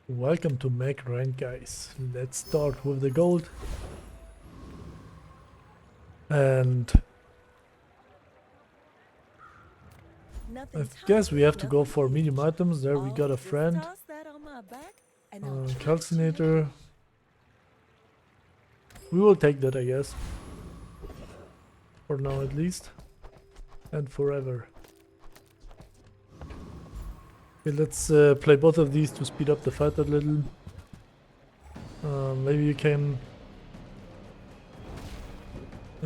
Welcome to Mac Rank, guys. Let's start with the gold. And I guess we have to go for medium items. There we got a friend. Calcinator. We will take that, I guess. For now at least. And forever. Okay, let's play both of these to speed up the fight a little. Maybe you can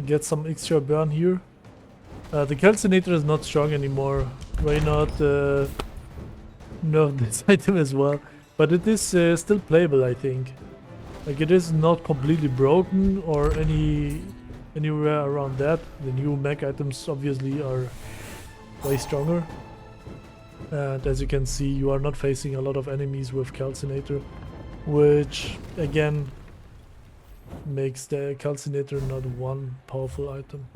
get some extra burn here. The Calcinator is not strong anymore. Why not nerf this item as well? But it is still playable, I think. Like, it is not completely broken or anywhere around that. The new mech items obviously are way stronger. And as you can see, you are not facing a lot of enemies with Calcinator, which again makes the Calcinator not one powerful item.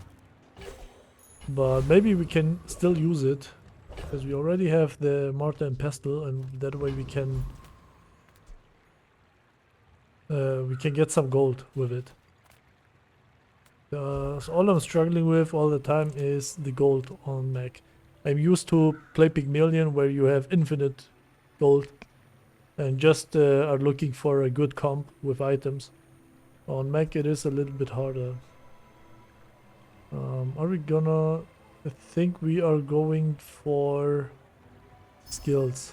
But maybe we can still use it, because we already have the Mortar and Pestle, and that way we can get some gold with it. So all I'm struggling with all the time is the gold on mech. I'm used to play Pygmalion where you have infinite gold and just are looking for a good comp with items. On mech it is a little bit harder. Are we gonna... I think we are going for skills.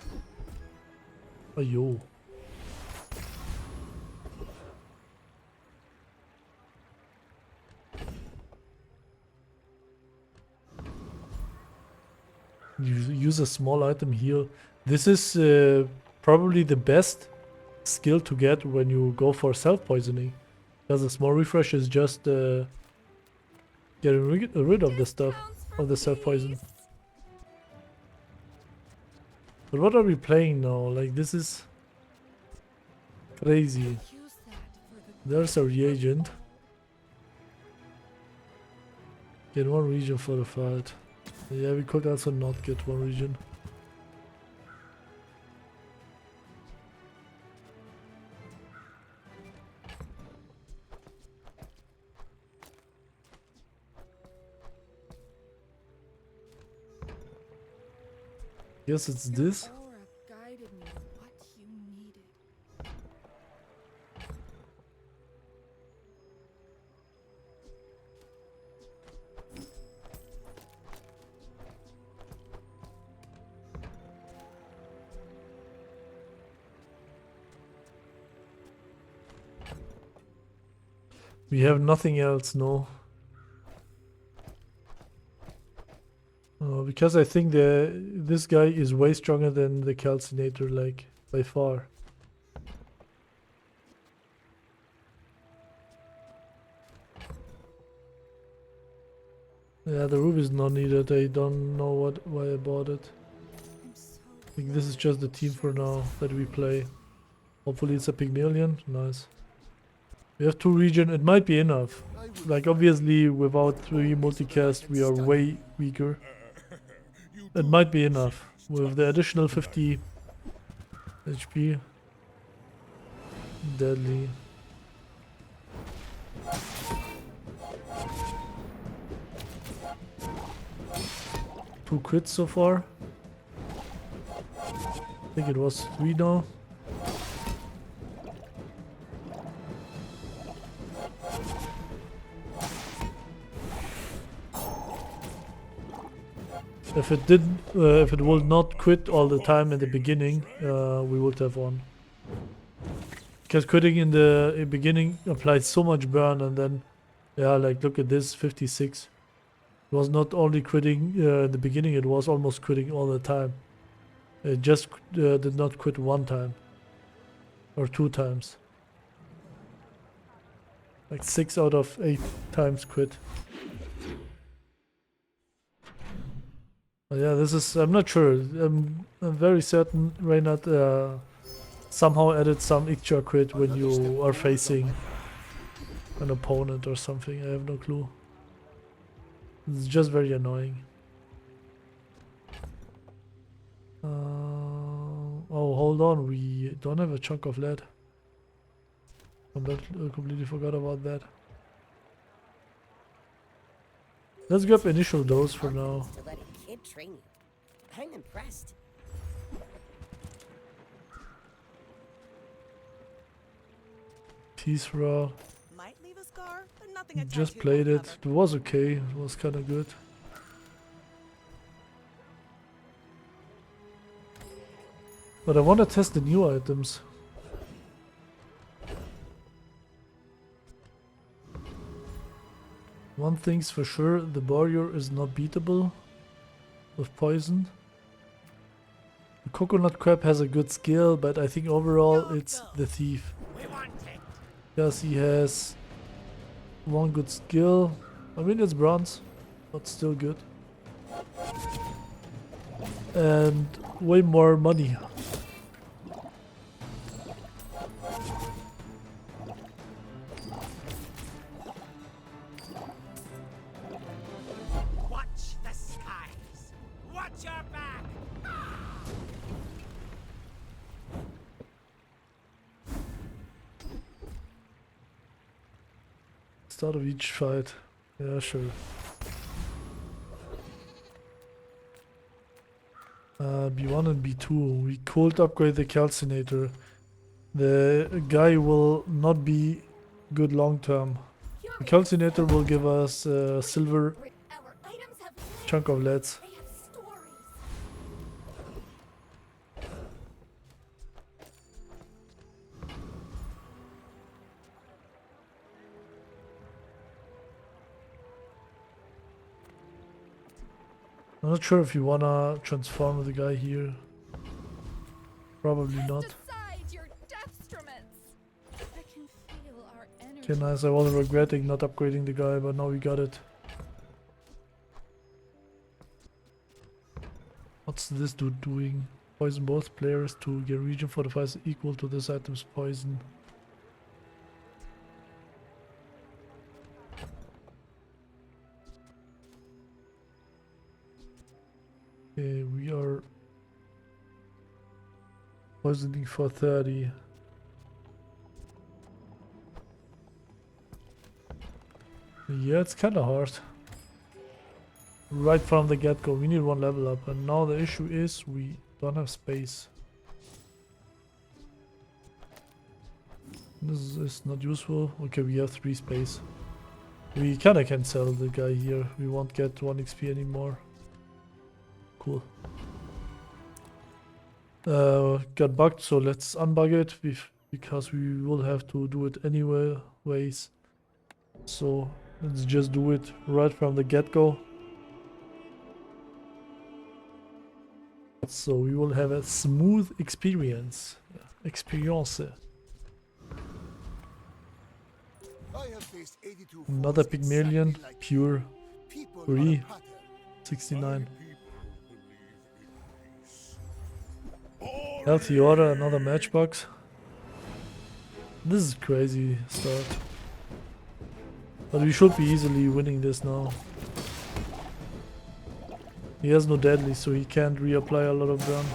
Ayo. Use a small item here. This is probably the best skill to get when you go for self-poisoning. Because a small refresh is just getting rid of the stuff, of the self-poison. But what are we playing now? Like, this is crazy. There's a reagent. Get one region for the fight. Yeah, we could also not get one region. Guess it's this. We have nothing else, no. Because I think this guy is way stronger than the Calcinator, like, by far. Yeah, the ruby is not needed. I don't know why I bought it. I think this is just the team for now that we play. Hopefully it's a Pygmalion. Nice. We have 2 region. It might be enough. Like, obviously without 3 multicast we are way weaker. It might be enough. With the additional 50 HP. Deadly. Two crits so far. I think it was 3 now. If it didn't, if it would not quit all the time in the beginning, we would have won. Because quitting in the beginning applied so much burn, and then, yeah, like look at this, 56. It was not only quitting in the beginning, it was almost quitting all the time. It just did not quit 1 time. Or 2 times. Like 6 out of 8 times quit. Yeah, this is... I'm not sure. I'm very certain Reynard somehow added some extra crit when you are facing an opponent or something. I have no clue. It's just very annoying. Oh, hold on, we don't have a chunk of lead. Completely forgot about that. Let's grab initial dose for now. To let a kid train you. I'm impressed. Teeth rod. Might leave a scar, but nothing a Just tattoo played won't it. cover. It was okay. It was kind of good. But I want to test the new items. One thing's for sure, the warrior is not beatable with poison. The coconut crab has a good skill, but I think overall it's the thief. Because he has one good skill. I mean, it's bronze, but still good. And way more money. Watch the skies. Watch your back. Start of each fight. Yeah, sure. B1 and B2. We could upgrade the calcinator. The guy will not be good long term. The calcinator will give us a silver Our items have lived. chunk of leads. They have stories. I'm not sure if you wanna transform the guy here. Probably not. Decide your deathstruments. I can feel our energy. Okay, nice. I was regretting not upgrading the guy, but now we got it. What's this dude doing? Poison both players to get region fortifies equal to this item's poison. Okay, we are poisoning for 30. Yeah, it's kinda hard. Right from the get-go, we need one level up, and now the issue is we don't have space. This is not useful. Okay, we have 3 space. We kinda can sell the guy here. We won't get 1 XP anymore. Cool. Got bugged, so let's unbug it because we will have to do it anyway ways. So let's just do it right from the get-go. So we will have a smooth experience. Another Pygmalion, pure, free, 69. Healthy order, another matchbox. This is crazy start. But we should be easily winning this now. He has no deadly, so he can't reapply a lot of gun.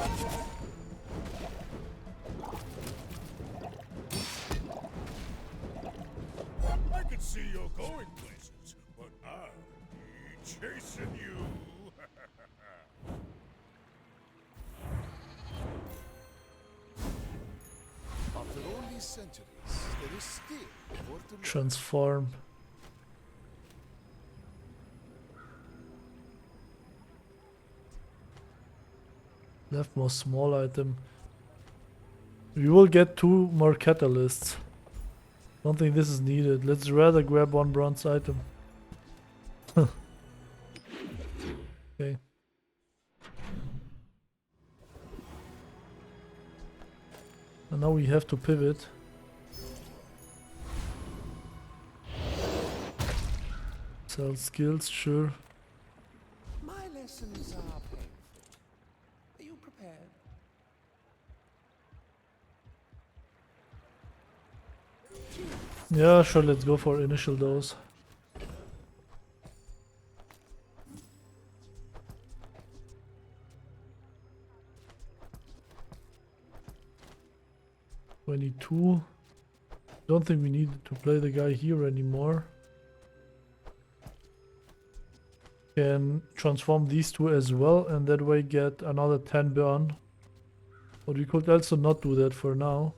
I can see you're going places, but I'll be chasing you. After all these centuries, there is still more to learn. Transform. Leftmost small item. We will get 2 more catalysts. Don't think this is needed. Let's rather grab 1 bronze item. Okay. And now we have to pivot. Sell skills, sure. My lessons are painful. Are you prepared? Yeah, sure, let's go for initial dose. 22. Don't think we need to play the guy here anymore. Can transform these two as well and that way get another 10 burn. But we could also not do that for now.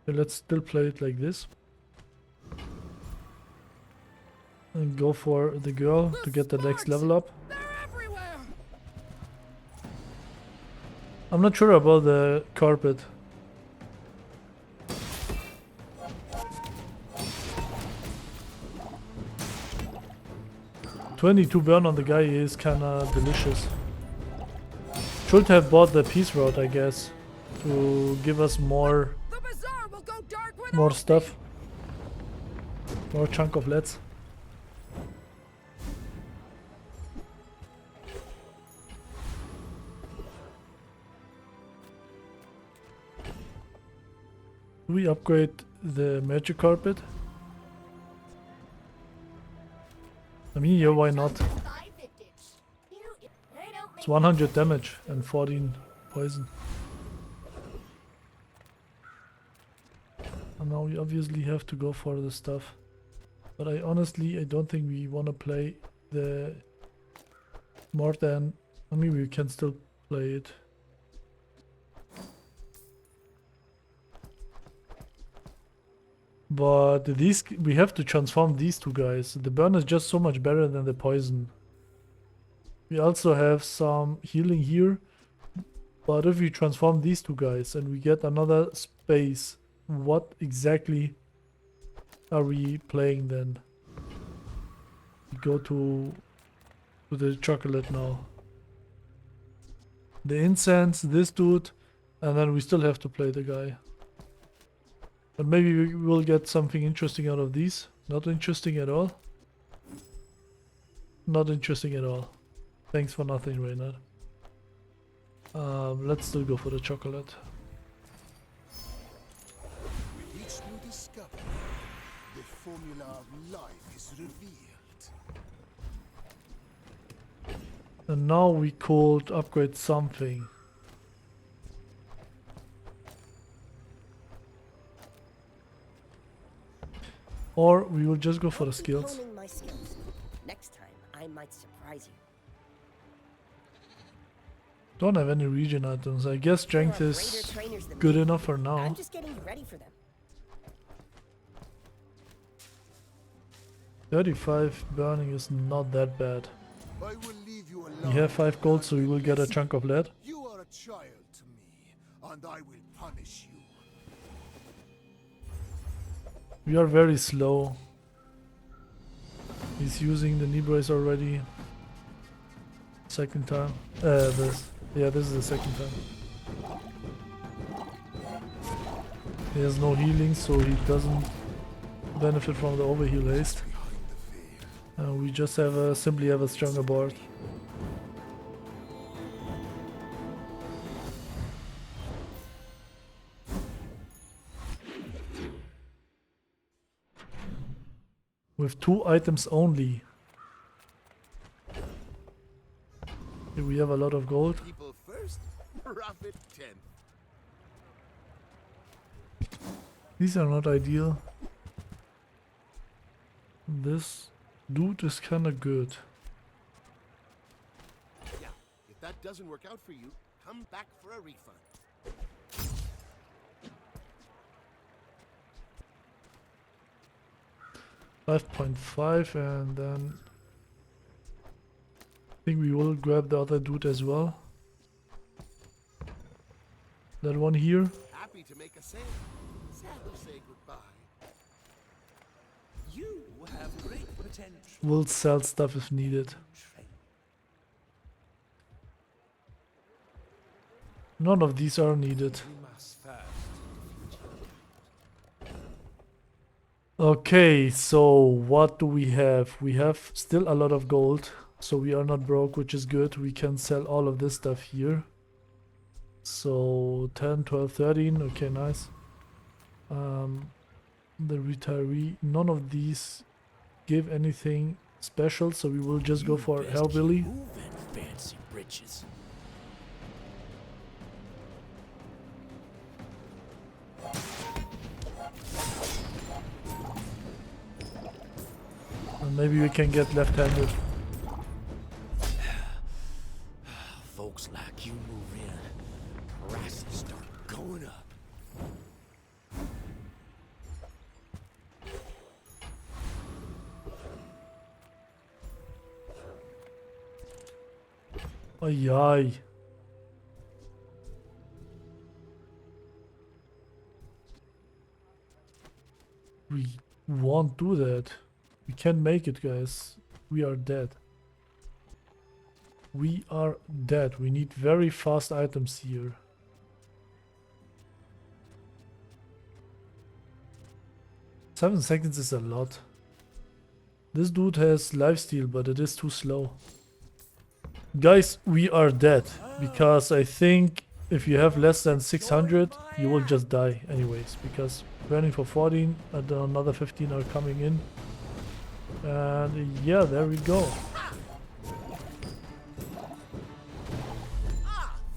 Okay, let's still play it like this. And go for the girl to get the next level up. They're everywhere. I'm not sure about the carpet. $22 burn on the guy is kinda delicious. Should have bought the peace route, I guess, to give us more The bazaar will go dark when more stuff. More chunk of leads. Do we upgrade the magic carpet? I mean, yeah, why not? It's 100 damage and 14 poison. And now we obviously have to go for the stuff. But I don't think we want to play the more than... I mean, we can still play it. But these, we have to transform these two guys. The burn is just so much better than the poison. We also have some healing here. But if we transform these two guys and we get another space, what exactly are we playing then? We go to the chocolate now. The incense, this dude, and then we still have to play the guy. But maybe we will get something interesting out of these. Not interesting at all. Not interesting at all. Thanks for nothing, Reynard. Let's still go for the chocolate. With each new discovery, the formula of life is revealed. And now we could upgrade something. Or we will just go for the skills. Honing my skills. Next time, I might surprise you. Don't have any region items. I guess strength There are is greater trainers than good me. enough for I'm now. just getting ready for them. 35 burning is not that bad. I will leave you We alone. have 5 gold, so we will get a chunk of lead. You are a child to me, and I will punish you. We are very slow. He's using the knee brace already. Second time. This is the second time. He has no healing, so he doesn't benefit from the overheal haste. We just simply have a stronger board. With 2 items only. Here we have a lot of gold. People first, profit 10. These are not ideal. This dude is kinda good. Yeah, if that doesn't work out for you, come back for a refund. 5.5 and then I think we will grab the other dude as well. That one here. Happy to make a sale. Sad to say goodbye. You have great potential. Will sell stuff if needed. None of these are needed. We must first. Okay, so what do we have? We have still a lot of gold, so we are not broke, which is good. We can sell all of this stuff here. So 10, 12, 13, okay, nice. The retiree, none of these give anything special, so we will just go for Hellbilly. Move and inches. And maybe we can get left-handed. Folks like you move in, prices start going up. Ay ay. We won't do that. We can't make it, guys. We are dead. We are dead. We need very fast items here. Seven seconds is a lot. This dude has lifesteal, but it is too slow. Guys, we are dead. Because I think if you have less than 600, you will just die anyways. Because burning for 14 and another 15 are coming in. And yeah, there we go.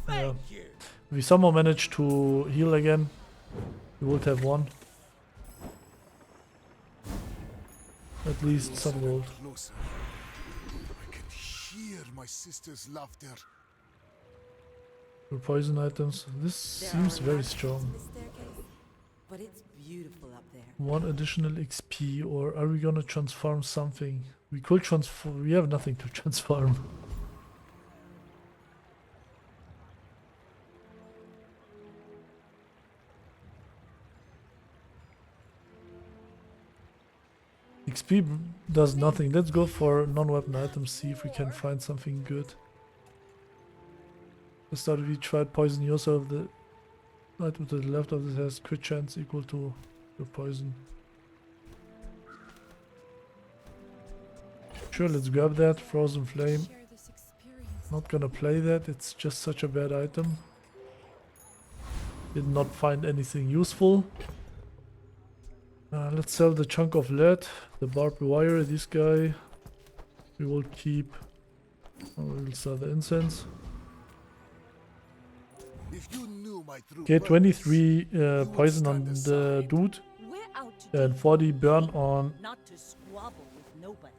Thank you. If we somehow manage to heal again, we would have won. At least some gold. Closer. I can hear my sister's laughter. For poison items, this seems very strong. But it's beautiful up there. One additional XP, or are we gonna transform something? We could transform. We have nothing to transform. XP does nothing. Let's go for non-weapon items, see if we can find something good. I started, we tried poison yourself. The item to the left of this has crit chance equal to your poison. Sure, let's grab that. Frozen Flame. Share this experience. Not gonna play that, it's just such a bad item. Did not find anything useful. Let's sell the chunk of lead, the barbed wire, this guy. We will keep. We'll sell the incense. If you knew my true Okay, purpose, 23 you would poison on stand the aside. dude We're out to and do 40 burn on not to squabble with nobody.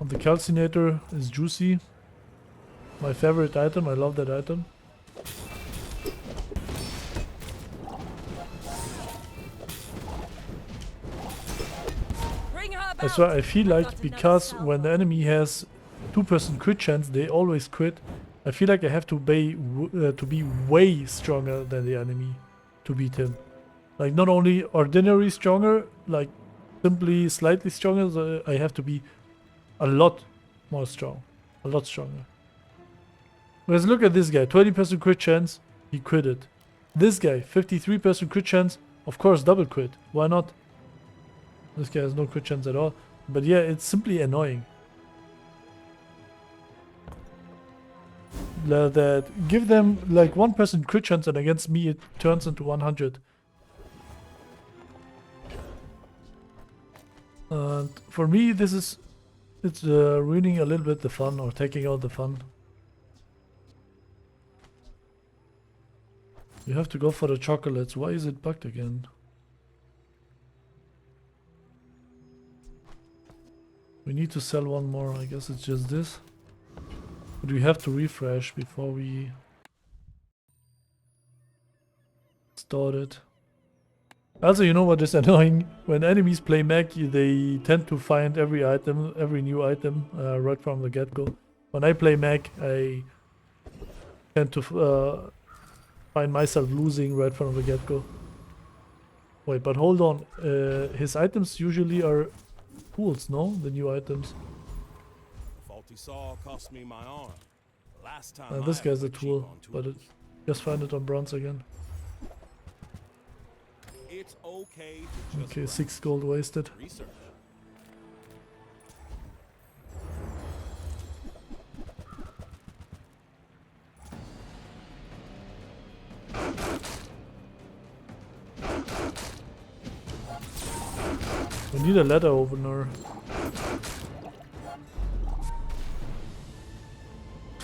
the calcinator is juicy. My favorite item, I love that item. Bring her I about. swear, I feel I've like got because another when the salvo. enemy has 2% crit chance, they always crit. I feel like I have to be way stronger than the enemy to beat him. Like not only ordinary stronger, like simply slightly stronger. So I have to be a lot more strong, a lot stronger. Let's look at this guy. 20% crit chance, he critted. This guy, 53% crit chance, of course double crit. Why not? This guy has no crit chance at all. But yeah, it's simply annoying. That give them like 1% crit chance and against me it turns into 100. And for me it's ruining a little bit the fun, or taking out the fun. You have to go for the chocolates. Why is it bugged again? We need to sell one more. I guess it's just this. But we have to refresh before we start it. Also, you know what is annoying? When enemies play mech, they tend to find every item, every new item, right from the get-go. When I play mech, I tend to find myself losing right from the get-go. Wait, but hold on. His items usually are tools, no? The new items. Faulty saw cost me my arm. Last time This I guy's a went cheap tool, on but tools. just find it on bronze again. It's okay to just Okay, run. 6 gold wasted. Research. We need a letter opener.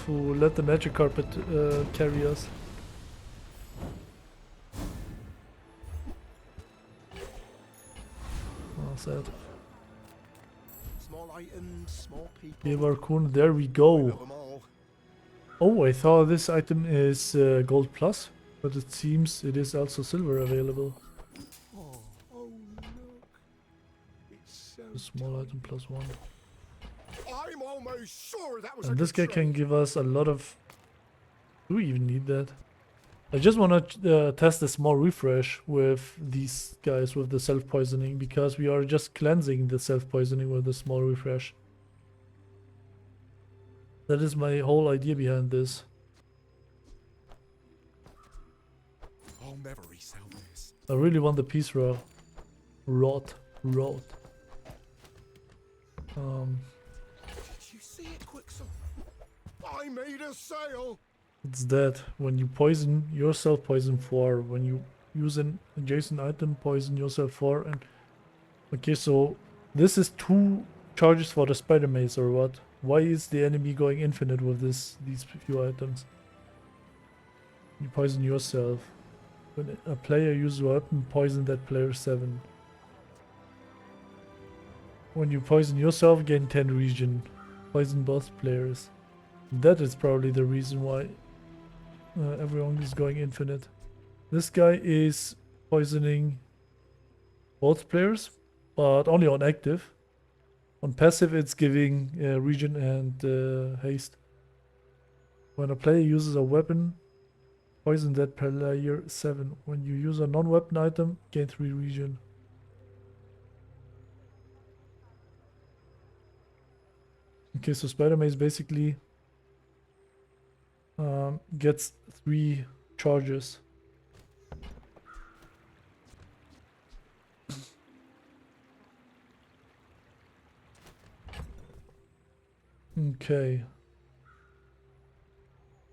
who let the magic carpet carry us. Oh, sad. Small items, small people. Leverkusen, there we Love go. 'em all. Oh, I thought this item is gold plus, but it seems it is also silver available. Oh, oh look. It's so A small item plus 1. I'm almost sure that was And a this guy good can trade. give us a lot of... Do we even need that? I just want to test a small refresh with these guys with the self-poisoning, because we are just cleansing the self-poisoning with a small refresh. That is my whole idea behind this. I'll never resell this. I really want the peace raw. Rot. Did you see it, Quicksilver? I made a sale. It's that when you poison yourself, poison 4. When you use an adjacent item, poison yourself 4. And okay, so this is 2 charges for the spider mace or what? Why is the enemy going infinite with these few items? You poison yourself. When a player uses a weapon, poison that player 7. When you poison yourself, gain 10 regen. Poison both players. That is probably the reason why everyone is going infinite. This guy is poisoning both players, but only on active. On passive, it's giving regen and haste. When a player uses a weapon, poison that player 7. When you use a non-weapon item, gain 3 regen. Okay, so Spider-Mace basically gets 3 charges. Okay.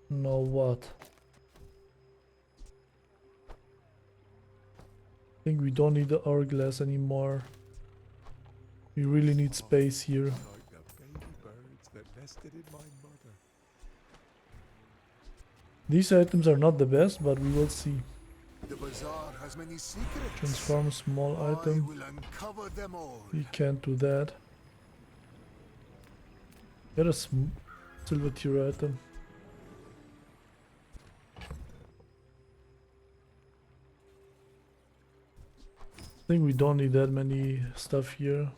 Now what? I think we don't need the hourglass anymore. We really need space here. Like the baby birds that nested in my mother. These items are not the best, but we will see. The Bazaar has many secrets. Transform small I item. will uncover them all. We can't do that. Get a silver tier item. I think we don't need that many stuff here. I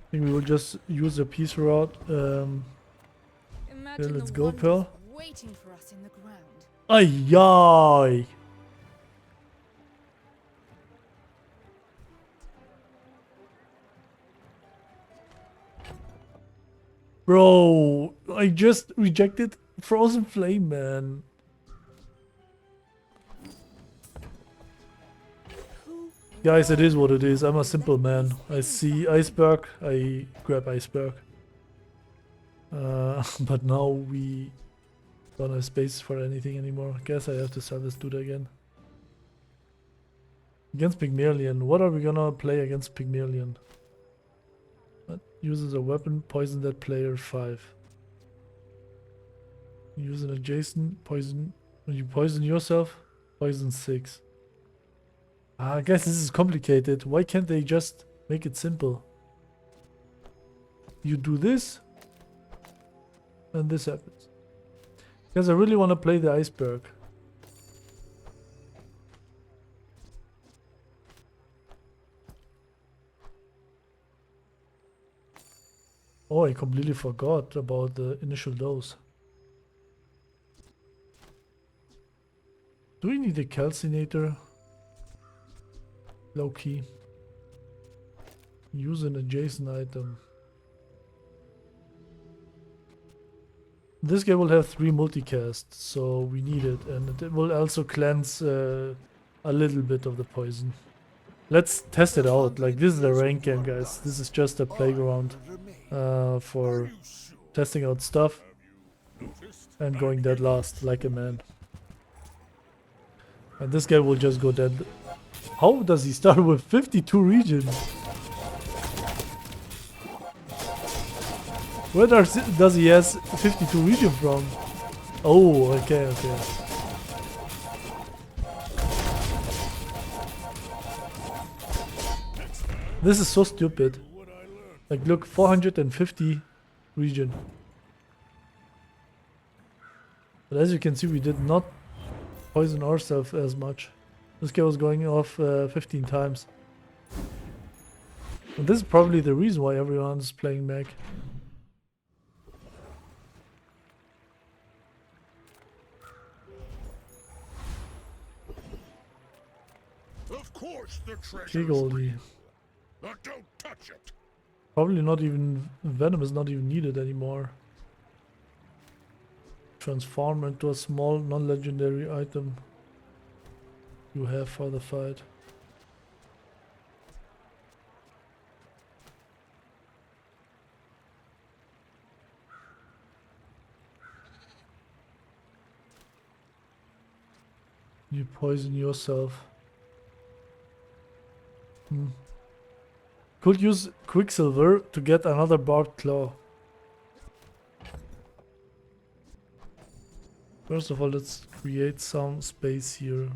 think we will just use a piece rod. Imagine let's the go, wonders Pearl. waiting for us in the ground. Ay ay! Bro, I just rejected Frozen Flame, man. Guys, it is what it is. I'm a simple man. I see Iceberg, I grab Iceberg. But now we don't have space for anything anymore. Guess I have to sell this dude again. Against Pygmalion. What are we gonna play against Pygmalion? That uses a weapon, poison that player 5. Use an adjacent, poison. When you poison yourself, poison 6. I guess this is complicated. Why can't they just make it simple? You do this, and this happens. Because I really want to play the Iceberg. Oh, I completely forgot about the initial dose. Do we need a calcinator? Low key. Use an adjacent item. This guy will have 3 multicast, so we need it, and it will also cleanse a little bit of the poison. Let's test it out. Like, this is the rank game, guys. This is just a playground for testing out stuff and going dead last like a man. And this guy will just go dead. How does he start with 52 regions? Where does he has 52 region from? Oh, okay, okay. This is so stupid. Like, look, 450 region. But as you can see, we did not poison ourselves as much. This guy was going off 15 times. And this is probably the reason why everyone is playing mech. Of course the treasure. Okay, Goldie. But don't touch it. Probably not even... Venom is not even needed anymore. Transform into a small non-legendary item you have for the fight. You poison yourself. Could use Quicksilver to get another Barbed Claw. First of all, let's create some space here.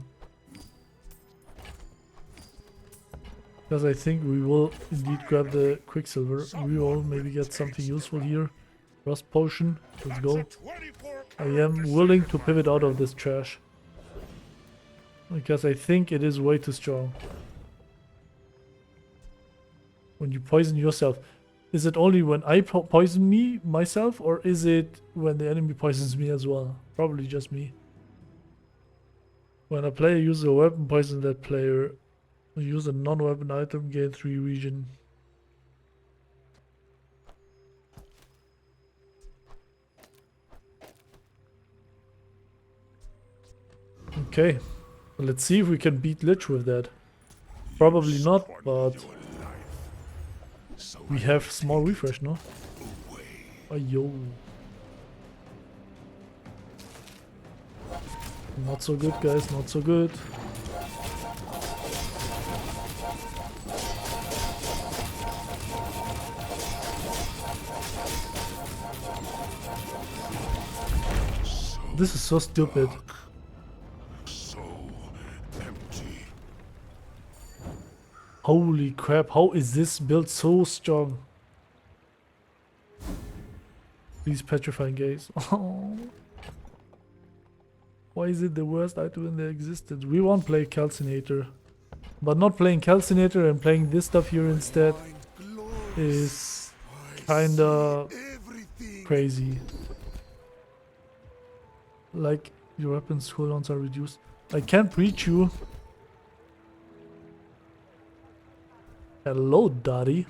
Because I think we will indeed grab the Quicksilver. We will maybe get something useful here. Rust Potion, let's go. I am willing to pivot out of this trash. Because I think it is way too strong. When you poison yourself. Is it only when I poison myself, or is it when the enemy poisons me as well? Probably just me. When a player uses a weapon, poison that player. Use a non-weapon item, gain 3 region. Okay, let's see if we can beat Lich with that. Probably not, but we have small refresh, no? Ayo. Not so good, guys, not so good. This is so stupid. So empty. Holy crap, how is this build so strong? Please petrifying gaze. Oh. Why is it the worst item in the existence? We won't play Calcinator. But not playing Calcinator and playing this stuff here instead is kinda crazy. Like, your weapons cooldowns are reduced. I can't reach you. Hello, Daddy.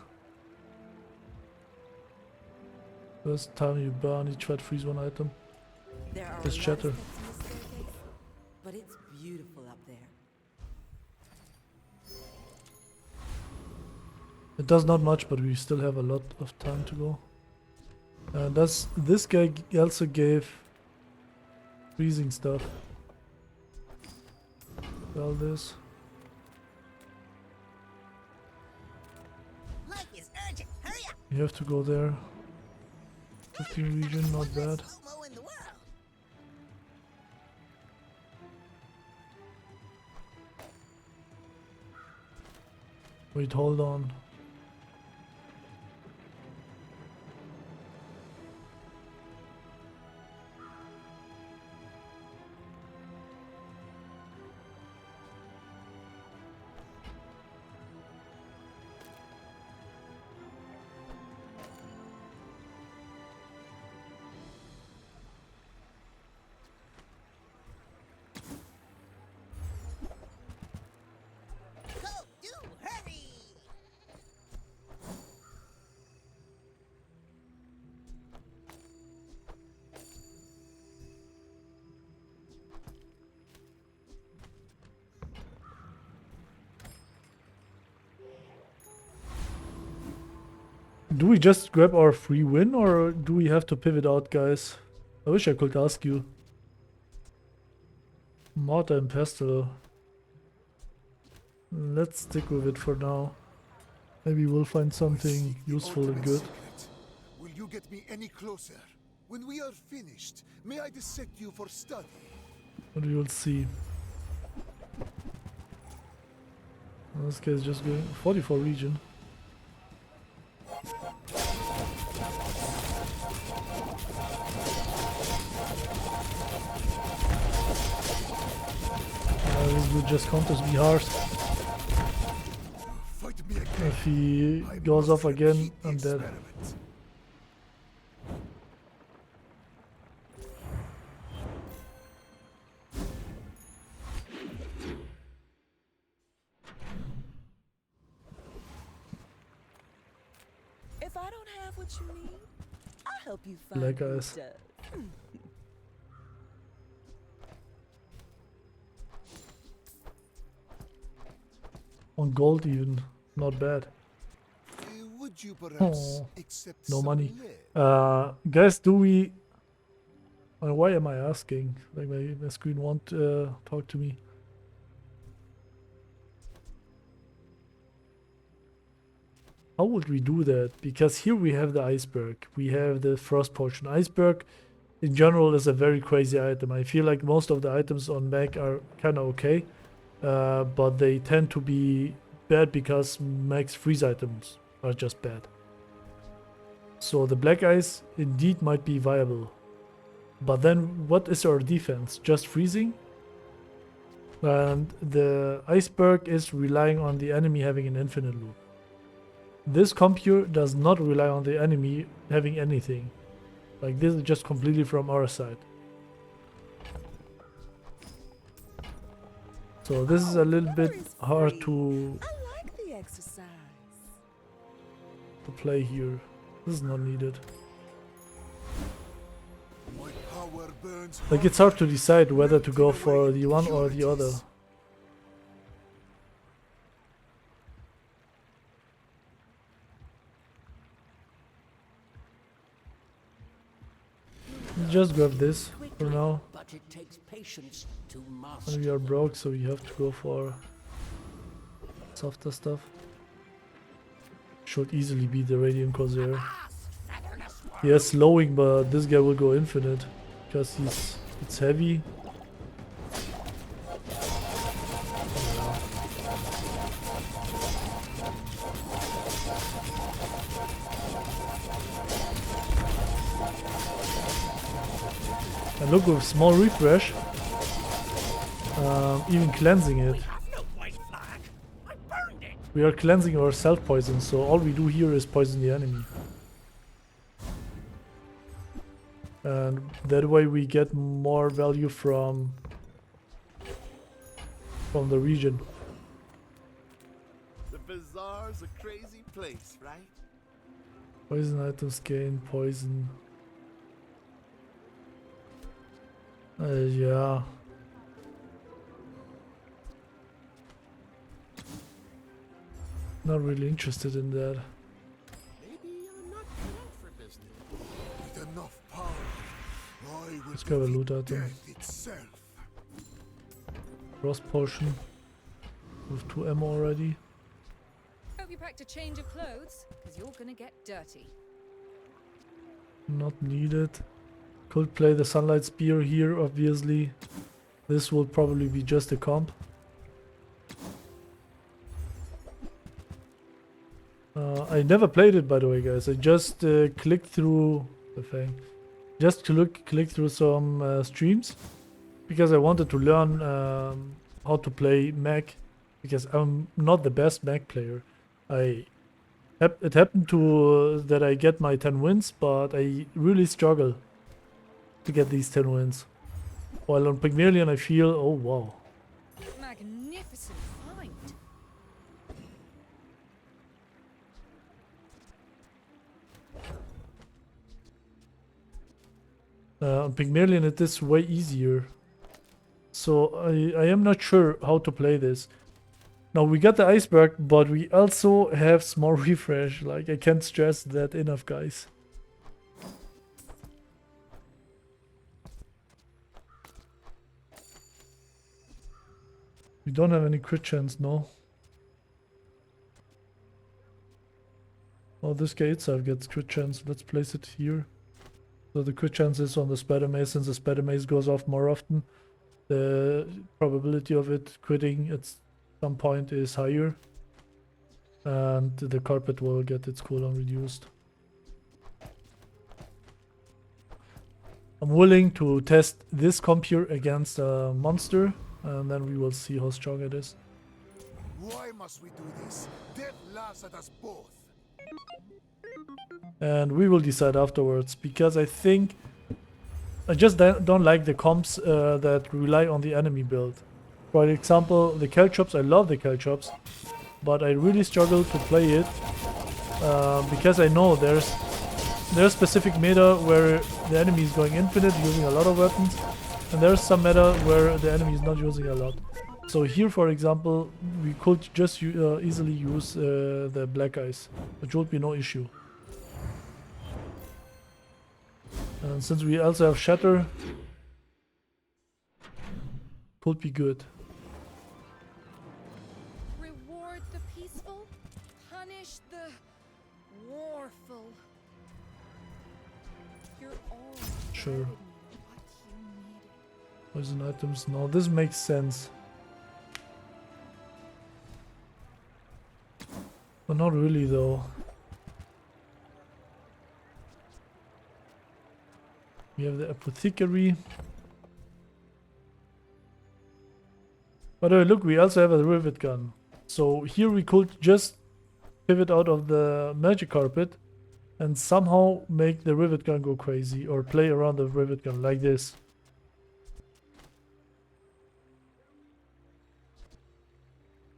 First time you burn, you try to freeze one item. There are Just a lot shatter. of steps in this staircase, but it's beautiful up there. It does not much, but we still have a lot of time to go. This guy also gave freezing stuff. All this. Life is urgent. Hurry up. You have to go there. 15 region, not bad. Slow-mo in the world. Wait, hold on. Go, do, hurry. Do we just grab our free win, or do we have to pivot out, guys? I wish I could ask you. Mortar and pestle. Let's stick with it for now. Maybe we'll find something useful and good. Will you get me any closer. When we are finished, may I dissect you for study? But we will see. This guy's just going 44 region. This will just counters me hard. Fight me again. If he I goes must off again, repeat the I'm dead. experiment. If I don't have what you need, I'll help you find Black who eyes. does. On gold even, not bad. Would you perhaps Oh, accept no some money. lead? Guys, do we... why am I asking? Like my screen won't talk to me. How would we do that? Because here we have the Iceberg. We have the Frost Potion. Iceberg in general is a very crazy item. I feel like most of the items on Mac are kind of okay. But they tend to be bad because Mac's freeze items are just bad. So the Black Ice indeed might be viable. But then what is our defense? Just freezing? And the Iceberg is relying on the enemy having an infinite loop. This compure does not rely on the enemy having anything. Like this is just completely from our side. So this is a little bit hard to I like the exercise. play here. This is not needed. My power burns Like it's hard to decide whether to go for the one or the other. Just grab this for now. But it takes patience to And master. we are broke, so we have to go for softer stuff. Should easily beat the Radiant Corsair. He has slowing, but this guy will go infinite because it's heavy. And look, with small refresh, even cleansing it. No white flag. I burned it. We are cleansing our self-poison, so all we do here is poison the enemy. And that way we get more value from the region. The Bazaar's a crazy place, right? Poison items gain poison. Yeah. Not really interested in that. Maybe I'm not cut out for business. with enough power. I will Let's grab a defeat loot item. death itself. Frost potion. With 2 ammo already. Hope you packed a change of clothes, because you're gonna get dirty. Not needed. Could play the Sunlight Spear here, obviously. This will probably be just a comp. I never played it, by the way, guys. I just clicked through the thing. Just click through some streams because I wanted to learn how to play Mac, because I'm not the best Mac player. It happened to that I get my 10 wins, but I really struggle to get these 10 wins. While on Pygmalion I feel, oh wow. Magnificent find. On Pygmalion it is way easier. So I am not sure how to play this. Now we got the Iceberg, but we also have small refresh. Like I can't stress that enough, guys. We don't have any crit chance, no. Oh, this guy itself gets crit chance. Let's place it here. So the crit chance is on the Spider Mace. Since the Spider Mace goes off more often, the probability of it quitting at some point is higher. And the carpet will get its cooldown reduced. I'm willing to test this comp here against a monster, and then we will see how strong it is. Why must we do this? Death laughs at us both. And we will decide afterwards, because I think I just don't like the comps that rely on the enemy build. For example, the Caltrops, I love the Caltrops, but I really struggle to play it because I know there's specific meta where the enemy is going infinite, using a lot of weapons, and there's some meta where the enemy is not using a lot. So here, for example, we could just easily use the Black Eyes, which would be no issue. And since we also have Shatter, could be good. Reward the peaceful, punish the warful. You're all Sure. provided me what you needed. Poison items, no, this makes sense. But not really though. We have the apothecary. By the way, look, we also have a rivet gun. So here we could just pivot out of the magic carpet and somehow make the rivet gun go crazy, or play around the rivet gun like this.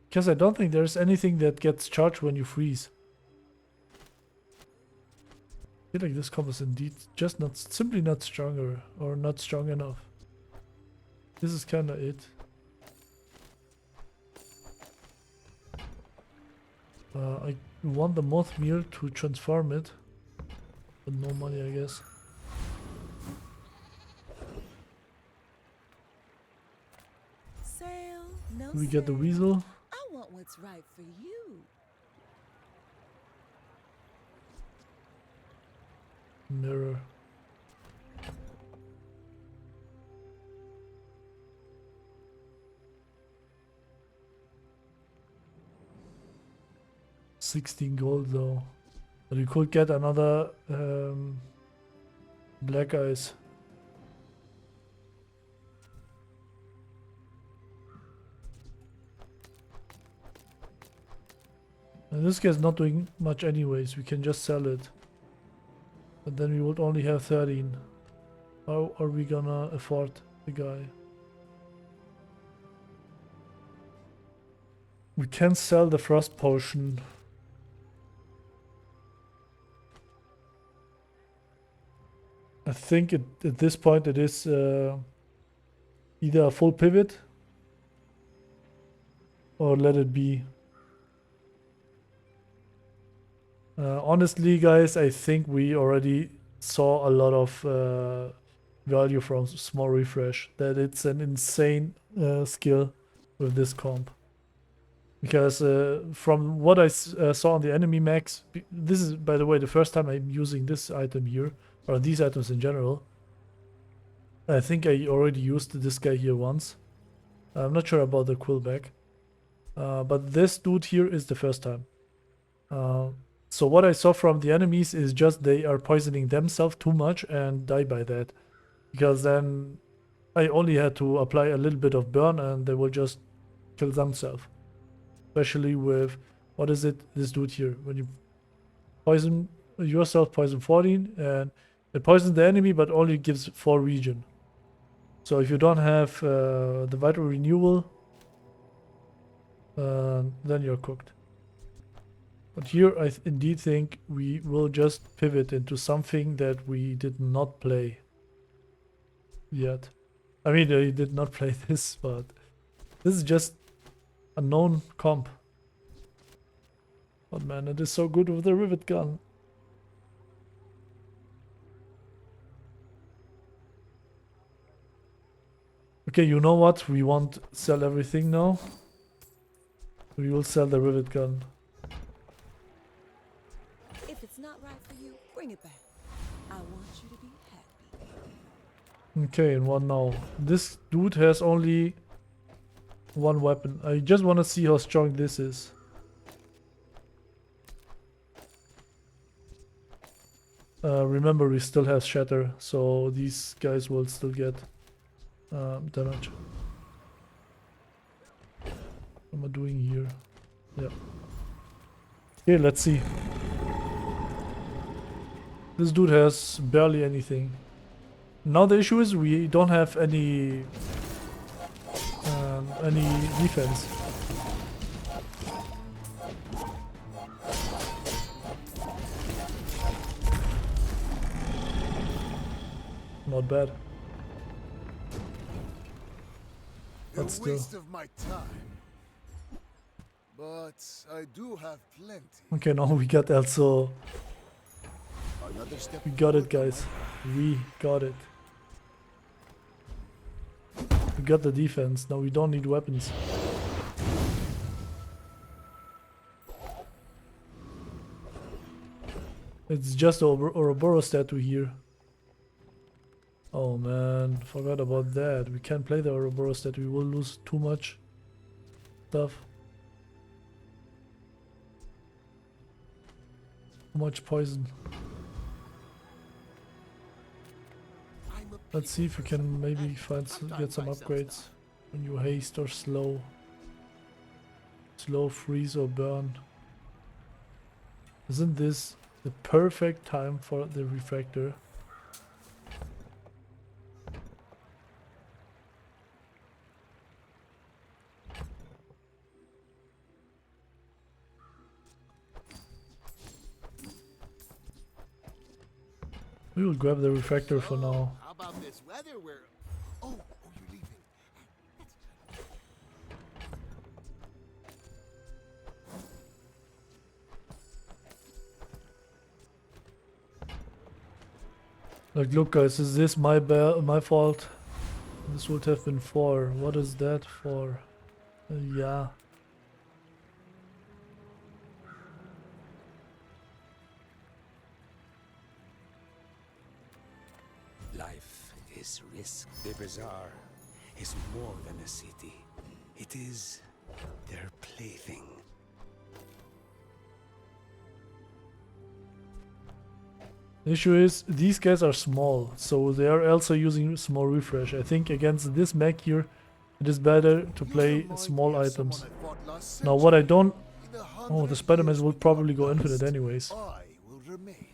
Because I don't think there's anything that gets charged when you freeze. I feel like this comp is indeed just simply not stronger, or not strong enough. This is kinda it. I want the moth meal to transform it, but no money, I guess. Sale, no We get the sale. weasel. I want what's right for you. Mirror. $16 gold though. But we could get another Black Eyes. And this guy's not doing much anyways, we can just sell it. But then we would only have 13. How are we gonna afford the guy? We can sell the frost potion. I think at this point it is either a full pivot or let it be. Honestly, guys, I think we already saw a lot of value from small refresh. That it's an insane skill with this comp. Because from what I saw on the enemy max, this is, by the way, the first time I'm using this item here, or these items in general. I think I already used this guy here once. I'm not sure about the quillback. But this dude here is the first time. So what I saw from the enemies is just they are poisoning themselves too much and die by that. Because then I only had to apply a little bit of burn and they will just kill themselves. Especially with, what is it, this dude here. When you poison yourself, poison 14, and it poisons the enemy but only gives 4 regen. So if you don't have the vital renewal, then you're cooked. But here I indeed think we will just pivot into something that we did not play yet. I mean, I did not play this, but this is just a known comp. But man, it is so good with the rivet gun. Okay, you know what? We won't sell everything now. We will sell the rivet gun. If it's right for you, bring it back. I want you to be happy. Okay, and one now. This dude has only one weapon. I just want to see how strong this is. Remember, we still have Shatter, so these guys will still get damage. What am I doing here? Yeah. Okay, let's see. This dude has barely anything. Now the issue is we don't have any defense. Not bad. A But still. waste of my time. But I do have plenty. Okay, now we got also. Another step We got it, forward, guys. We got it. We got the defense. Now we don't need weapons. It's just a Ouroboros statue here. Oh man, forgot about that. We can't play the Ouroboros statue. We will lose too much stuff. Too much poison. I'm a Let's see if we can maybe find Sometimes get some I sell upgrades. stuff. When you haste or slow. Slow, freeze or burn. Isn't this the perfect time for the refractor? We will grab the refractor for now. How about this weather? Oh, you're leaving. Like, look guys, is this my fault? This would have been 4. What is that for? Yeah. Life is risk. The Bazaar is more than a city. It is their plaything. The issue is, these guys are small, so they are also using small refresh. I think against this mech here, it is better to play small items. Now what I don't... Oh, the Spider-Man will probably go infinite anyways. I will remain.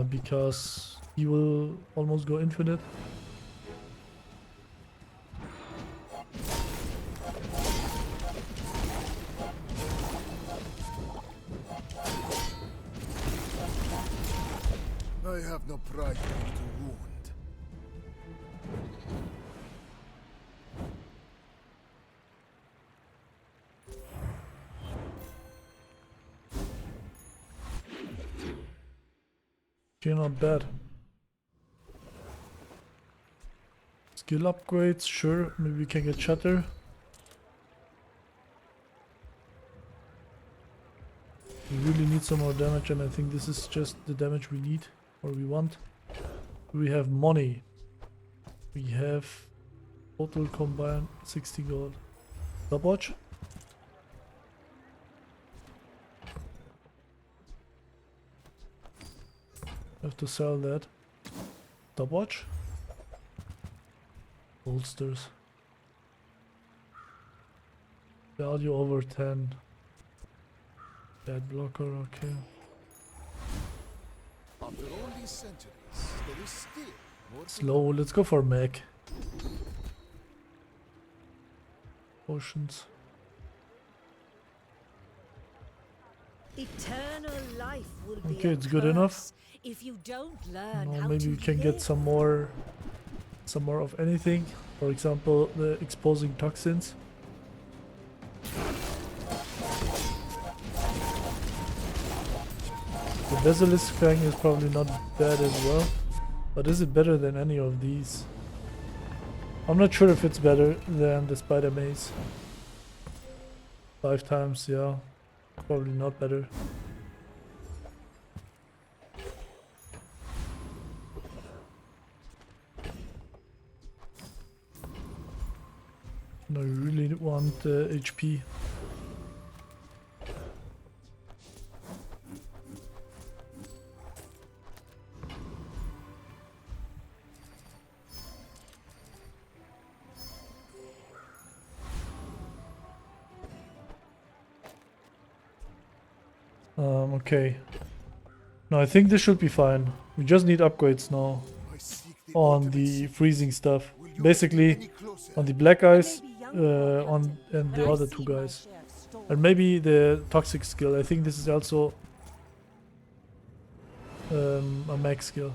Because he will almost go infinite. I have no pride to wound. Okay, not bad. Skill upgrades, sure, maybe we can get Shatter. We really need some more damage, and I think this is just the damage we need, or we want. We have money. We have total combined 60 gold. Stopwatch? Have to sell that. Stopwatch? Bolsters. Value over 10. Bad blocker, okay. After all these centuries, there is still more to Slow, let's go for mech. Potions. Eternal life will be Okay, a it's good enough. curse if you don't learn Now how maybe to we can live. get some more of anything. For example, the exposing toxins. The Basilisk Fang is probably not bad as well. But is it better than any of these? I'm not sure if it's better than the Spider Mace. 5 times, yeah. Probably not better. No, you really want HP. Okay. No, I think this should be fine. We just need upgrades now I seek the on ultimate the secret. freezing stuff. Will you get Basically, any closer? on the black eyes, May be young for a on captain, and but the I've other two seen my guys, share of storms. and maybe the toxic skill. I think this is also a max skill.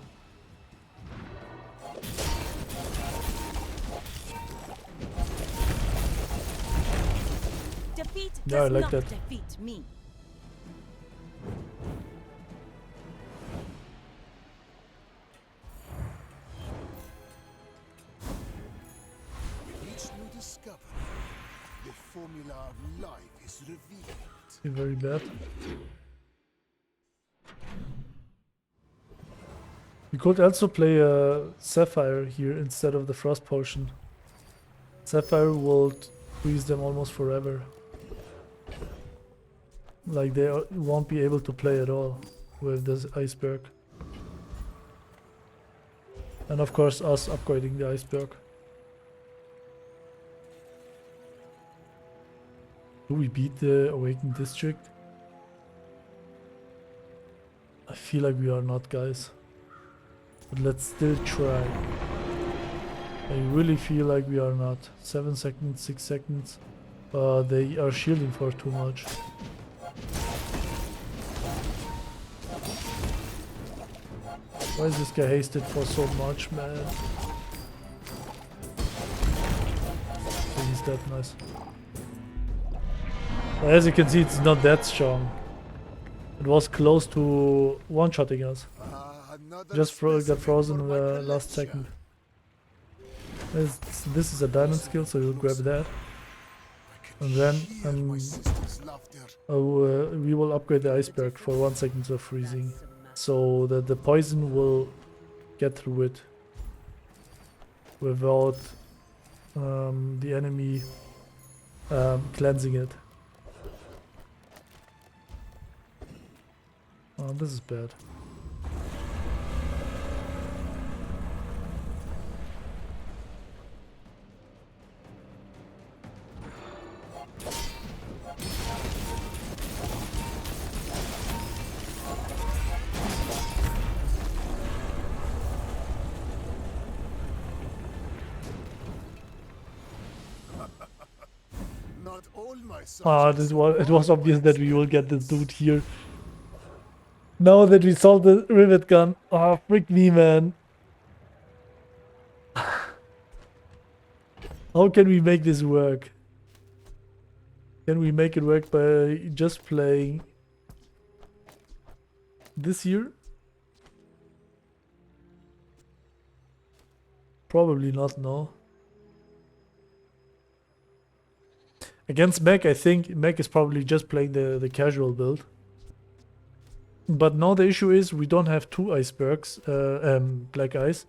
Defeat Yeah, I does like not that. defeat me. With each new discovery, the formula of life is revealed. Very bad. We could also play a Sapphire here instead of the Frost Potion. Sapphire will freeze them almost forever. Like they won't be able to play at all with this Iceberg. And of course us upgrading the Iceberg. Do we beat the Awakened District? I feel like we are not, guys. But let's still try. I really feel like we are not. 7 seconds, 6 seconds. They are shielding for too much. Why is this guy hasted for so much, man? He's dead, nice. As you can see, it's not that strong. It was close to one-shotting us. Another Just got specimen frozen for in my the last collection. second. This is a diamond skill, so you'll grab that. And then Hear my sister's laughter. we will upgrade the Iceberg for 1 second of freezing, so that the poison will get through it without the enemy cleansing it. Oh, this is bad. Not all my Ah, subjects it was are obvious that we will get this dude here. Now that we solved the rivet gun. Ah, frick me, man. How can we make this work? Can we make it work by just playing this here? Probably not, no. Against Mech, I think Mech is probably just playing the casual build. But now the issue is we don't have 2 icebergs, black ice,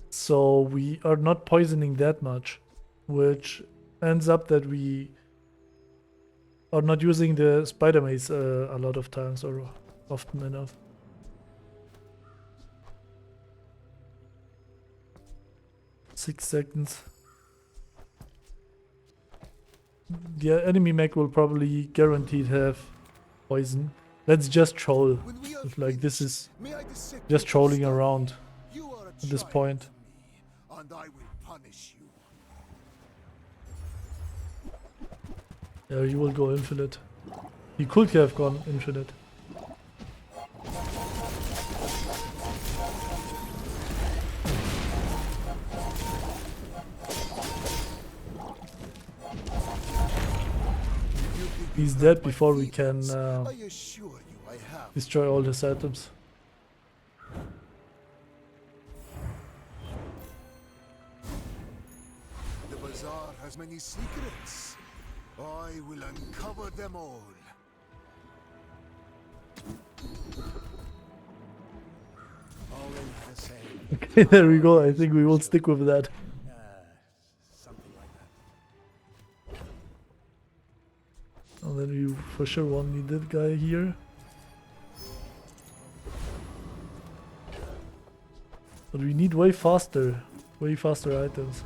so we are not poisoning that much, which ends up that we are not using the spider mace a lot of times or often enough. Six seconds. The enemy mech will probably guaranteed have poison. Let's just troll. When we are Like this is finished, may I dissect just your trolling stomach? around You are a at this child point. to me, and I will punish you. Yeah, you will go infinite. He could have gone infinite. He's dead before we can I assure you I have. destroy all his items. The Bazaar has many secrets. I will uncover them all. Always the same. Okay, there we go. I think we will stick with that. Something like that. for sure won't need that guy here. But we need way faster items.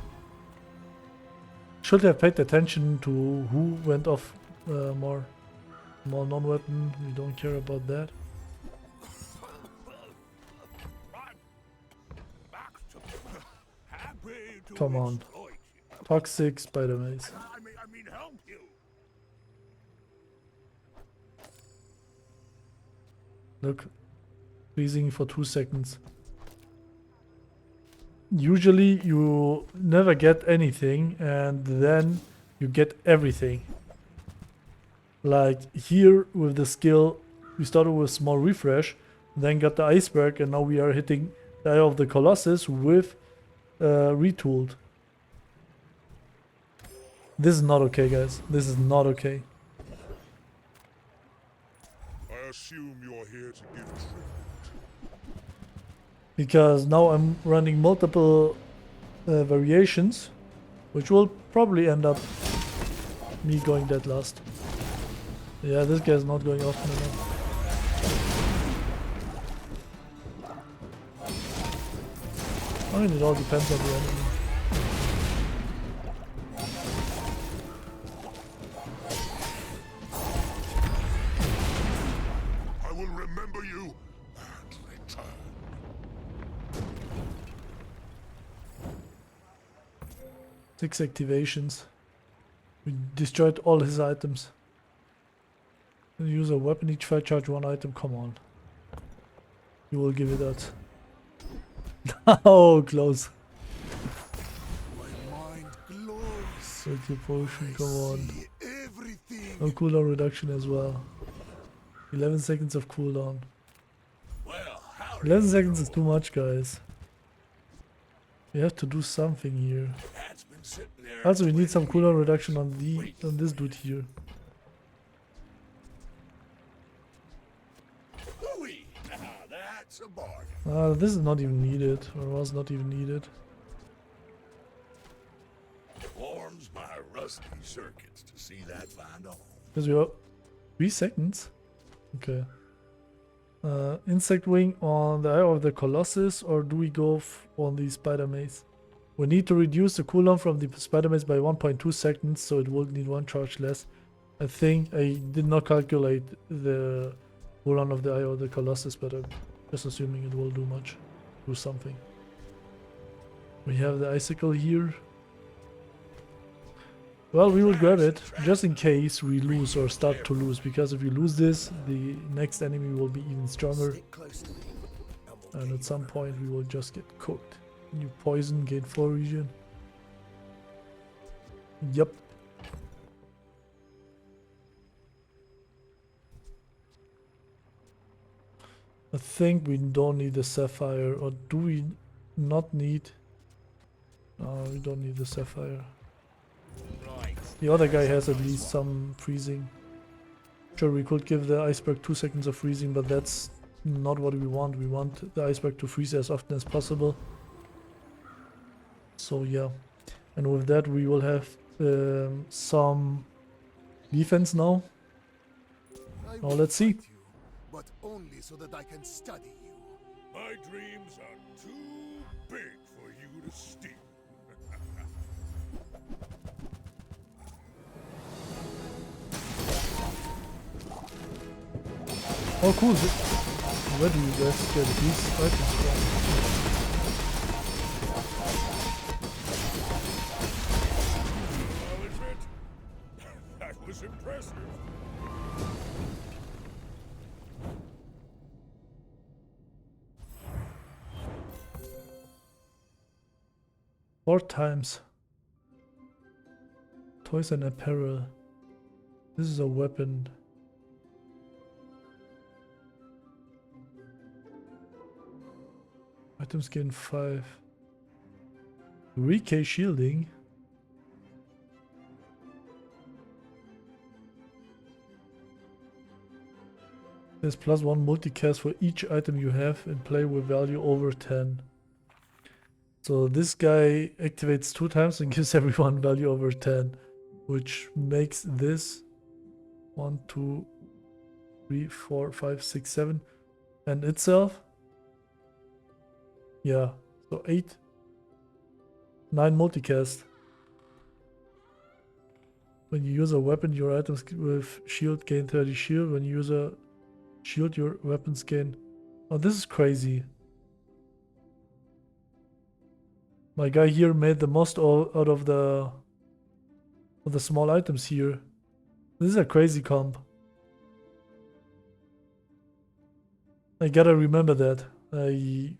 Should have paid attention to who went off more non-weapon. We don't care about that. Come on. Toxic Spider Mace. I mean, help you. Look. Freezing for 2 seconds. Usually you never get anything and then you get everything. Like here with the skill, we started with small refresh, then got the Iceberg, and now we are hitting the Eye of the Colossus with retooled. This is not okay, guys. This is not okay. I assume you're here to give tribute. Because now I'm running multiple variations, which will probably end up me going dead last. Yeah, this guy's not going often enough. I mean, it all depends on the enemy. I will remember you and return. Six activations. We destroyed all his items. Use a weapon each fight, charge 1 item. Come on. You will give it that. Oh, close. My mind glows. Take your potion, come on. See everything. No cooldown reduction as well. 11 seconds of cooldown. Well, how 11 seconds is too much, guys. We have to do something here. that's been sitting there. Also, we need some cooldown reduction on this dude here. Ooh-wee. Now that's a bargain. This is not even needed, or was not even needed. Warms my rusty circuits to see that find a home. Because we are 3 seconds. Okay. Insect Wing on the Eye of the Colossus, or do we go on the Spider Mace? We need to reduce the cooldown from the Spider Mace by 1.2 seconds, so it will need 1 charge less. I think I did not calculate the cooldown of the Eye of the Colossus, but I'm just assuming it will do something. We have the icicle here. Well, we will grab it, just in case we lose or start to lose, because if we lose this, the next enemy will be even stronger, Stick close to me. and at some point we will just get cooked. New poison, gain 4 regen. Yep. I think we don't need the sapphire, or do we not need... No, we don't need the sapphire. The other guy has at least some freezing. Sure, we could give the Iceberg 2 seconds of freezing, but that's not what we want. We want the Iceberg to freeze as often as possible. So yeah. And with that we will have some defense now. I Now will let's see. fight you, but only so that I can study you. My dreams are too big for you to steal. Oh cool. Where do you guys get these items from? I'll admit, that was impressive. Four times. Toys and apparel. This is a weapon. Items gain 5. 3k shielding. There's +1 multicast for each item you have in play with value over 10. So this guy activates 2 times and gives everyone value over 10, which makes this 1, 2, 3, 4, 5, 6, 7. And itself? Yeah, so 8. 9 multicast. When you use a weapon, your items with shield gain 30 shield. When you use a shield, your weapons gain... Oh, this is crazy. My guy here made the most out of the small items here. This is a crazy comp. I gotta remember that. I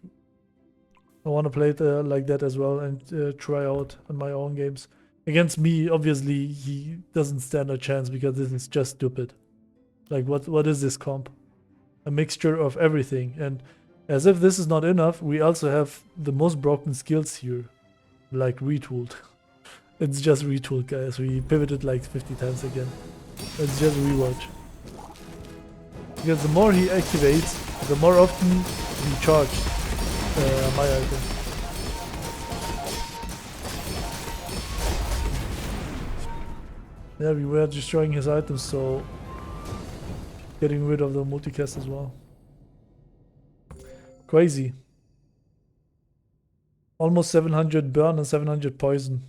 want to play it like that as well and try out on my own games. Against me, obviously, he doesn't stand a chance because this is just stupid. Like, what is this comp? A mixture of everything. And as if this is not enough, we also have the most broken skills here. Like, retooled. It's just retooled, guys. We pivoted like 50 times again. Let's just rewatch. Because the more he activates, the more often he charges my item. Yeah, we were destroying his items, so getting rid of the multicast as well. Crazy. Almost 700 burn and 700 poison.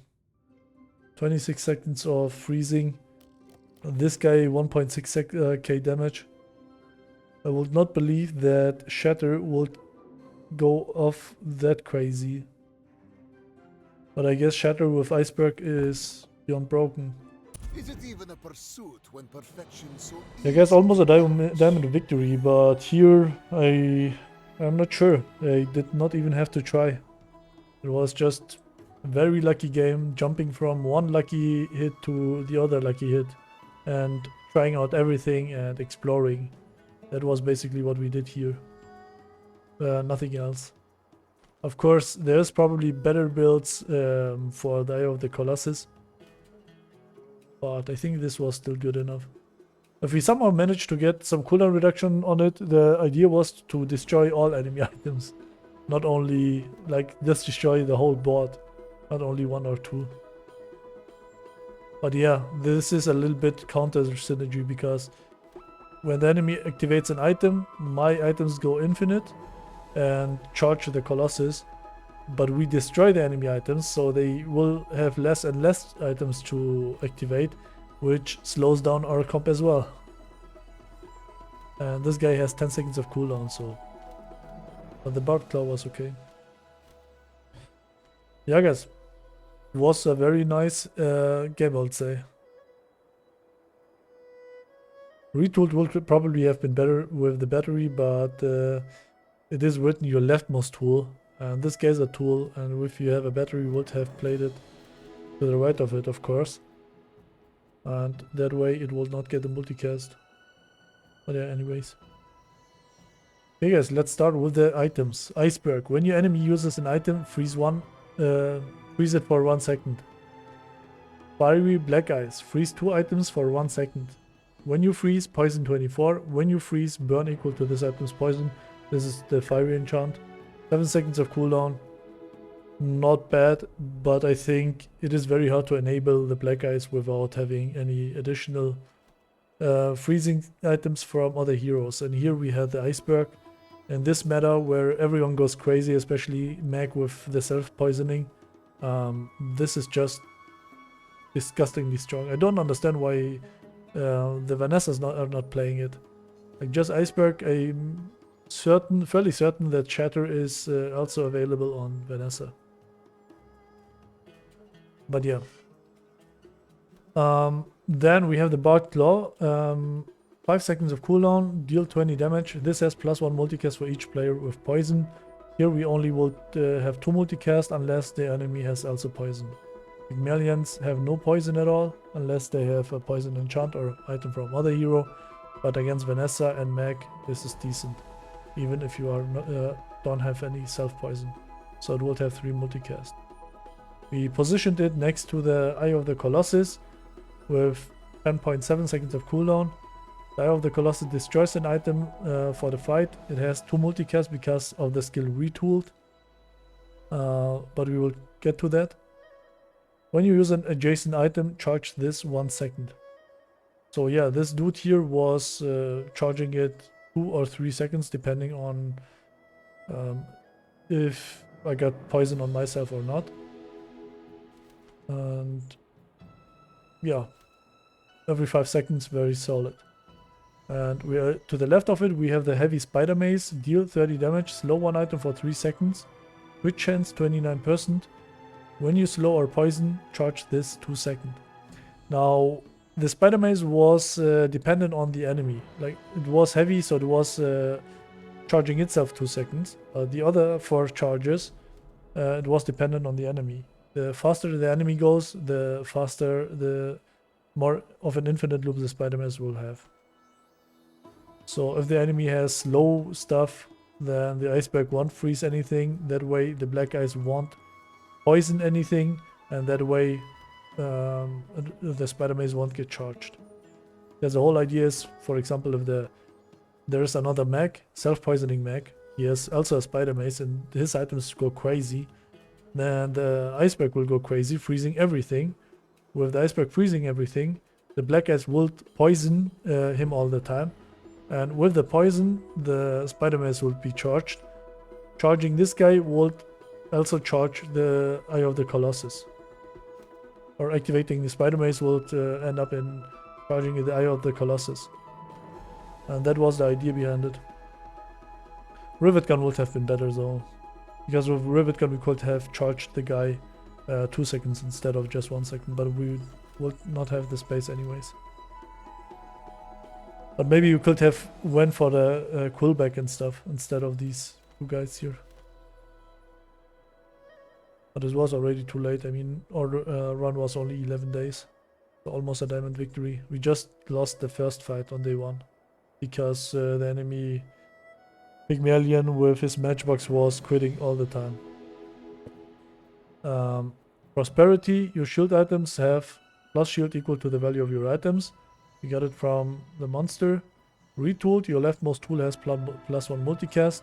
26 seconds of freezing. This guy 1.6k damage. I would not believe that Shatter would go off that crazy. But I guess Shatter with Iceberg is beyond broken. Is it even a pursuit when perfection so I guess almost a diamond victory, but here I'm not sure. I did not even have to try. It was just a very lucky game, jumping from one lucky hit to the other lucky hit and trying out everything and exploring. That was basically what we did here. Nothing else. Of course, there's probably better builds for the Eye of the Colossus. But I think this was still good enough. If we somehow managed to get some cooldown reduction on it, the idea was to destroy all enemy items. Not only, like, just destroy the whole board. Not only one or two. But yeah, this is a little bit counter synergy because when the enemy activates an item, my items go infinite and charge the Colossus. But we destroy the enemy items, so they will have less and less items to activate, which slows down our comp as well. And this guy has 10 seconds of cooldown, so... But the Barbed Claw was okay. Yeah, guys. It was a very nice game, I would say. Retooled would probably have been better with the battery, but it is written your leftmost tool. And this guy's a tool, and if you have a battery, you would have played it to the right of it, of course. And that way it will not get the multicast. But yeah, anyways. Okay guys, let's start with the items. Iceberg. When your enemy uses an item, freeze it for 1 second. Fiery Black Ice. Freeze 2 items for 1 second. When you freeze, poison 24. When you freeze, burn equal to this item's poison. This is the fiery enchant. 7 seconds of cooldown. Not bad, but I think it is very hard to enable the Black Ice without having any additional freezing items from other heroes. And here we have the Iceberg. In this meta where everyone goes crazy, especially Mag with the self-poisoning, this is just disgustingly strong. I don't understand why the Vanessas are not playing it. Like, just Iceberg, I'm fairly certain that Shatter is also available on Vanessa. But yeah. Then we have the Barbed Claw. 5 seconds of cooldown, deal 20 damage. This has +1 multicast for each player with poison. Here we only would have 2 multicast unless the enemy has also poison. Pygmalions have no poison at all unless they have a poison enchant or item from other hero. But against Vanessa and Mag, this is decent. Even if you are don't have any self-poison. So it would have 3 multicast. We positioned it next to the Eye of the Colossus with 10.7 seconds of cooldown. The Eye of the Colossus destroys an item for the fight. It has 2 multicast because of the skill Retooled. But we will get to that. When you use an adjacent item, charge this 1 second. So yeah, this dude here was charging it 2 or 3 seconds depending on if I got poison on myself or not. And yeah, every 5 seconds, very solid. And we are to the left of it, we have the heavy spider mace, deal 30 damage, slow one item for 3 seconds, crit chance 29%. When you slow or poison, charge this 2 seconds. Now, the spider mace was dependent on the enemy. Like, it was heavy, so it was charging itself 2 seconds. The other 4 charges, it was dependent on the enemy. The faster the enemy goes, the faster, the more of an infinite loop the spider mace will have. So if the enemy has low stuff, then the Iceberg won't freeze anything. That way the black guys won't poison anything, and that way the spider mace won't get charged. There's the whole idea is, for example, if there is another mech, self-poisoning mech, he has also a spider mace and his items go crazy, then the Iceberg will go crazy, freezing everything. With the Iceberg freezing everything, the black guys will poison him all the time. And with the poison, the spider mace will be charged. Charging this guy will also charge the Eye of the Colossus. Or activating the spider mace will end up in charging the Eye of the Colossus. And that was the idea behind it. Rivet gun would have been better though. Because with Rivet gun we could have charged the guy 2 seconds instead of just 1 second. But we would not have the space anyways. But maybe you could have went for the Quillback and stuff instead of these 2 guys here. But it was already too late. I mean, our run was only 11 days. So almost a diamond victory. We just lost the first fight on day 1. Because the enemy Pygmalion with his matchbox was quitting all the time. Prosperity, your shield items have plus shield equal to the value of your items. You got it from the monster. Retooled, your leftmost tool has plus 1 multicast.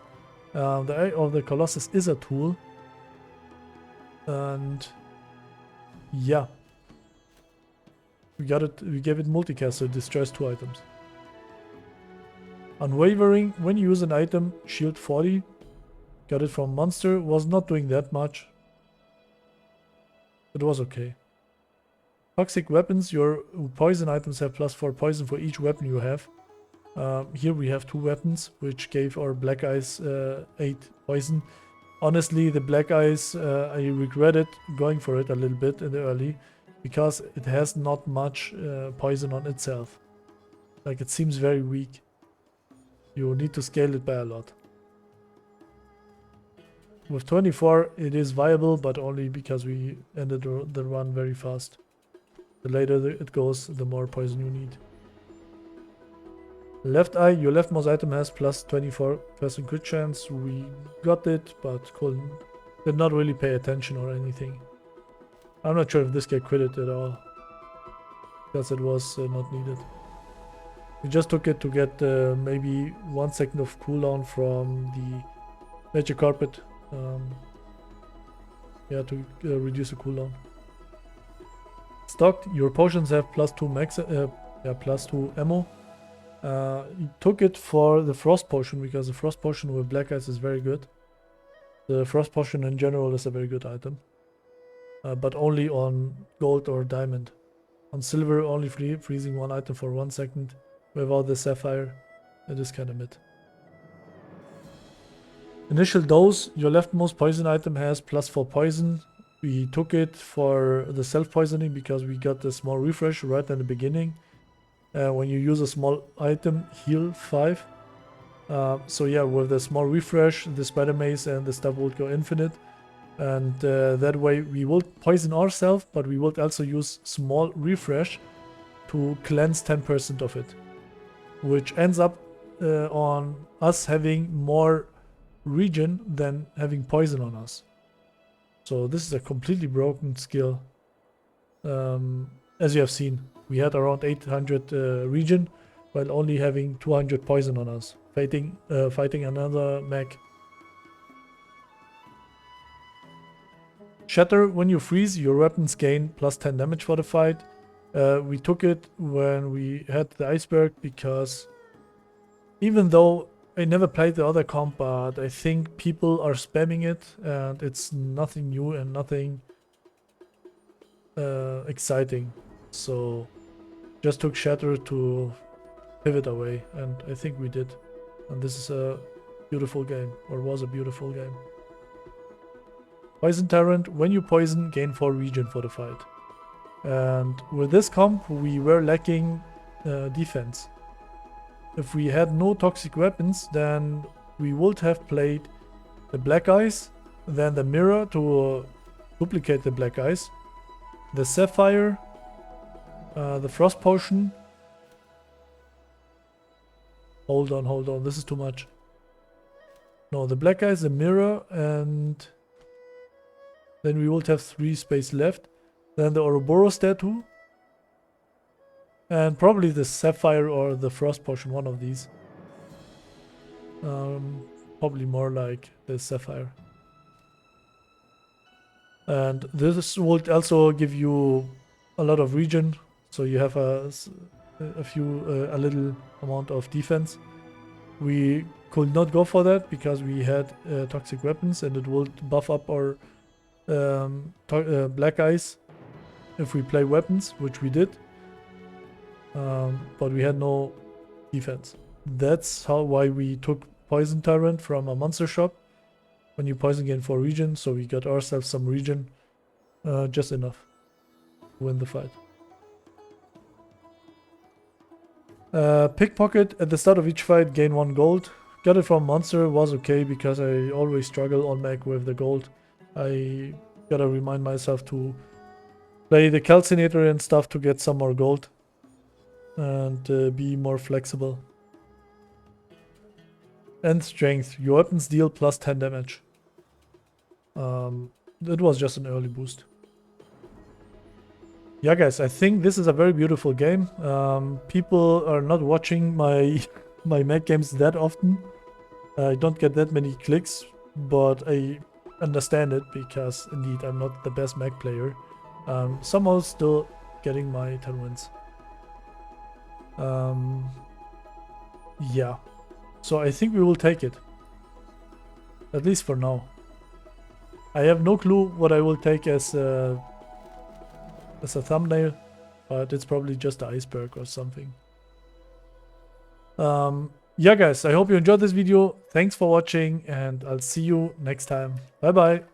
The Eye of the Colossus is a tool. And yeah. We got it, we gave it multicast, so it destroys 2 items. Unwavering, when you use an item, shield 40. Got it from monster, was not doing that much. It was okay. Toxic weapons, your poison items have plus 4 poison for each weapon you have. Here we have 2 weapons, which gave our black eyes 8 poison. Honestly, the black eyes, I regretted going for it a little bit in the early, because it has not much poison on itself. Like, it seems very weak. You need to scale it by a lot. With 24, it is viable, but only because we ended the run very fast. The later it goes, the more poison you need. Left eye, your leftmost item has plus 24% crit chance. We got it, but did not really pay attention or anything. I'm not sure if this guy critted at all, because it was not needed. We just took it to get maybe 1 second of cooldown from the Magic Carpet. Yeah, to reduce the cooldown. Stocked, your potions have plus 2 max, plus 2 ammo. You took it for the Frost Potion because the Frost Potion with Black Eyes is very good. The Frost Potion in general is a very good item. But only on gold or diamond. On silver, only freezing 1 item for 1 second. Without the sapphire, it is kind of mid. Initial dose, your leftmost poison item has plus 4 poison. We took it for the self-poisoning because we got the small refresh right in the beginning. When you use a small item, heal 5. So yeah, with the small refresh, the spider mace and the stuff will go infinite. And that way we will poison ourselves, but we will also use small refresh to cleanse 10% of it. Which ends up on us having more regen than having poison on us. So this is a completely broken skill. As you have seen, we had around 800 regen while only having 200 poison on us, fighting another mech. Shatter, when you freeze, your weapons gain plus 10 damage for the fight. We took it when we had the Iceberg because even though I never played the other comp, but I think people are spamming it and it's nothing new and nothing exciting. So just took Shatter to pivot away, and I think we did. And this is a beautiful game, or was a beautiful game. Poison Tyrant, when you poison, gain 4 regen for the fight. And with this comp, we were lacking defense. If we had no toxic weapons, then we would have played the Black Ice, then the Mirror to duplicate the Black Ice, the Sapphire, the Frost Potion. Hold on, this is too much. No, the Black Ice, the Mirror, and then we would have 3 space left. Then the Ouroboros Tattoo. And probably the Sapphire or the Frost Potion, one of these. Probably more like the Sapphire. And this would also give you a lot of regen, so you have a little amount of defense. We could not go for that because we had toxic weapons, and it would buff up our Black Ice if we play weapons, which we did. But we had no defense. That's why we took Poison Tyrant from a monster shop. When you poison, gain 4 regen, so we got ourselves some regen, just enough to win the fight. Pickpocket, at the start of each fight, gain 1 gold. Got it from monster, was okay because I always struggle on mech with the gold. I gotta remind myself to play the calcinator and stuff to get some more gold and be more flexible. And strength, your weapons deal plus 10 damage. It was just an early boost. Yeah, guys, I think this is a very beautiful game. People are not watching my mech games that often. I don't get that many clicks, but I understand it because indeed I'm not the best mech player. Somehow still getting my 10 wins. Yeah, so I think we will take it, at least for now. I have no clue what I will take as a thumbnail, but it's probably just the Iceberg or something. Yeah, guys, I hope you enjoyed this video. Thanks for watching, and I'll see you next time. Bye bye.